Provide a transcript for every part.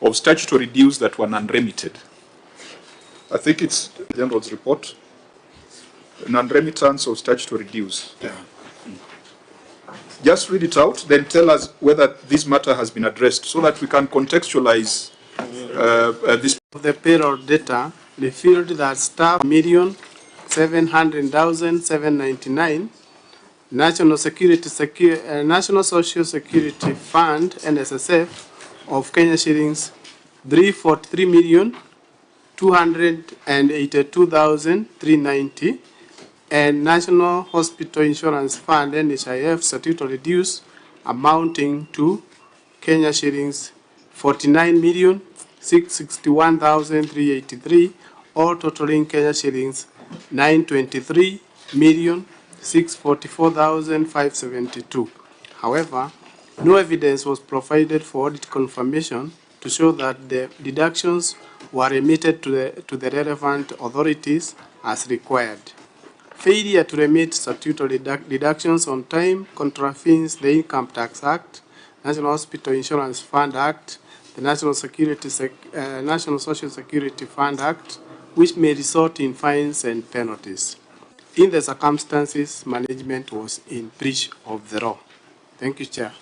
of statutory dues that were non-remitted. I think it's the General's report. Non-remittance of statutory dues. Yeah. Just read it out, then tell us whether this matter has been addressed so that we can contextualize this. The payroll data revealed that staff 1,700,799, National Social Security Fund (NSSF) of Kenya shillings 343,282,390, and National Hospital Insurance Fund (NHIF) statutory dues amounting to Kenya shillings 49,661,383, all totaling Kenya shillings 923,644,572. However, no evidence was provided for audit confirmation to show that the deductions were remitted to the relevant authorities as required. Failure to remit statutory deductions on time contravenes the Income Tax Act, National Hospital Insurance Fund Act, the National Social Security Fund Act, which may result in fines and penalties. In the circumstances, management was in breach of the law. Thank you, Chair.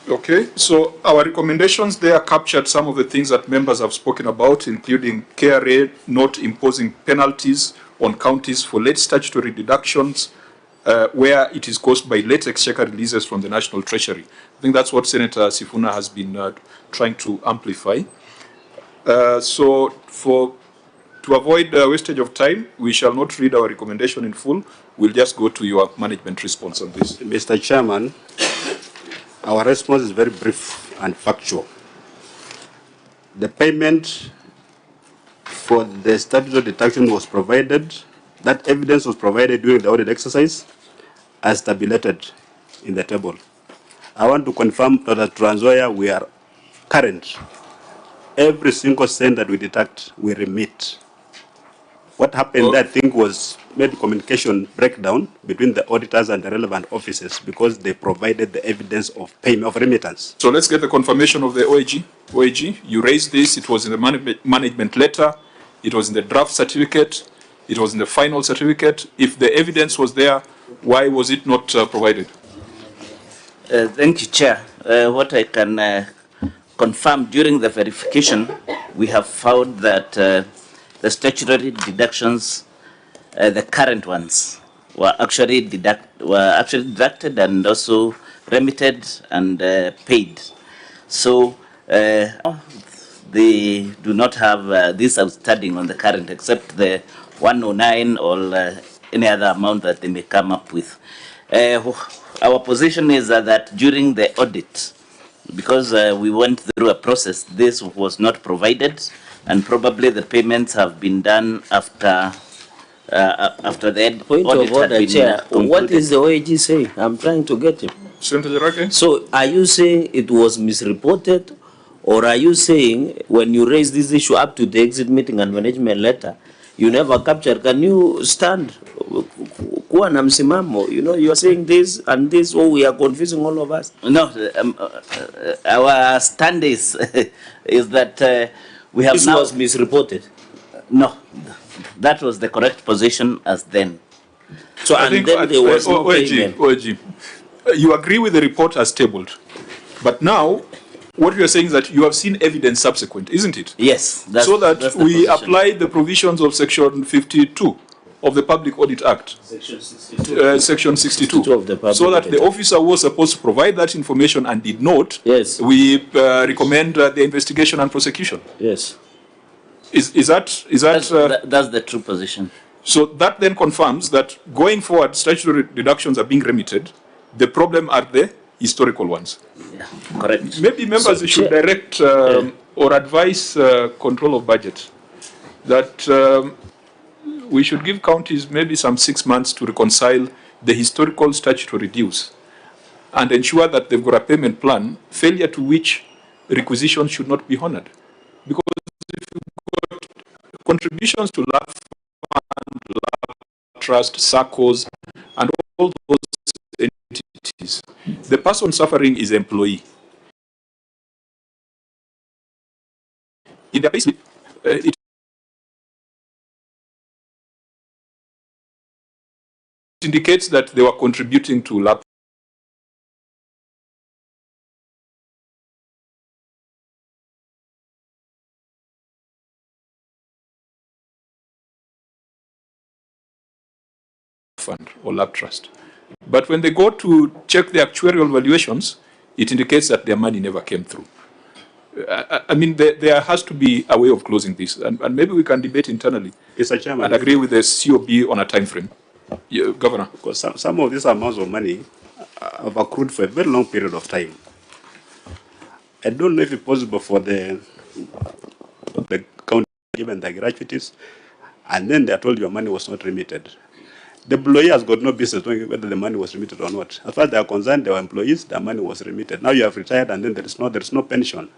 Okay, so our recommendations there captured some of the things that members have spoken about, including KRA not imposing penalties on counties for late statutory deductions where it is caused by late exchequer releases from the National Treasury. I think that's what Senator Sifuna has been trying to amplify. So to avoid wastage of time, we shall not read our recommendation in full. We'll just go to your management response on this. Mr. Chairman, our response is very brief and factual. The payment for the statutory deduction was provided. That evidence was provided during the audit exercise as tabulated in the table. I want to confirm that at Trans Nzoia we are current. Every single cent that we deduct, we remit. What happened, I think, was made communication breakdown between the auditors and the relevant offices because they provided the evidence of payment of remittance. So let's get the confirmation of the OAG. OAG, you raised this. It was in the management letter. It was in the draft certificate. It was in the final certificate. If the evidence was there, why was it not provided? Thank you, Chair. What I can confirm during the verification, we have found that the statutory deductions, the current ones, were actually deducted and also remitted and paid. So they do not have this outstanding on the current, except the 109 or any other amount that they may come up with. Our position is that during the audit, because we went through a process, this was not provided, and probably the payments have been done after the point audit of order, had been Chair. concluded. What is the OAG saying? I'm trying to get him. Senator Cherargei? So are you saying it was misreported, or are you saying when you raise this issue up to the exit meeting and management letter, you never captured? Can you stand? Kuwa na msimamo, you know, you are saying this and this, oh, we are confusing all of us. No, our stand is that we have this now... was misreported. No, that was the correct position as then. So, and then there was no payment. OAG, you agree with the report as tabled, but now what we are saying is that you have seen evidence subsequent, isn't it? Yes. So that we apply the provisions of Section 52 of the Public Audit Act. Section 62. Section 62 of the Public so that Audit the officer was supposed to provide that information and did not. Yes. We recommend the investigation and prosecution. Yes. Is that that's the true position. So that then confirms that going forward, statutory deductions are being remitted. The problem are the historical ones. Yeah, correct. Maybe members should direct or advise control of budget that we should give counties maybe some 6 months to reconcile the historical statutory dues and ensure that they've got a payment plan, failure to which requisitions should not be honored. Because if you've got contributions to LAF Fund, LAF Trust, SACCOs, and all those entities, the person suffering is employee. In their payslip, it indicates that they were contributing to lab fund or lab trust. But when they go to check the actuarial valuations, it indicates that their money never came through. I mean, there has to be a way of closing this, and maybe we can debate internally. Mr. Chairman, and agree with the COB on a time frame. Yeah, Governor. Because some of these amounts of money have accrued for a very long period of time. I don't know if it's possible for the county given the gratuities, and then they are told your money was not remitted. The employee has got no business knowing whether the money was remitted or not. As far as they are concerned, they were employees, their money was remitted. Now you have retired, and then there is no pension.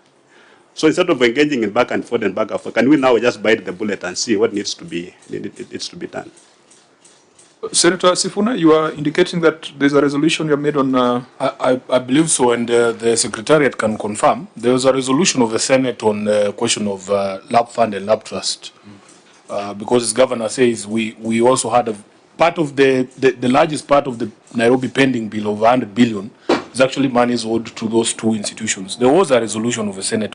So instead of engaging in back and forth, can we now just bite the bullet and see what needs to be done? Senator Sifuna, you are indicating that there's a resolution you have made on... I believe so, and the Secretariat can confirm. There was a resolution of the Senate on the question of lab fund and lab trust. Because as Governor says, we also had a part of the largest part of the Nairobi pending bill of 100 billion is actually monies owed to those two institutions. There was a resolution of the Senate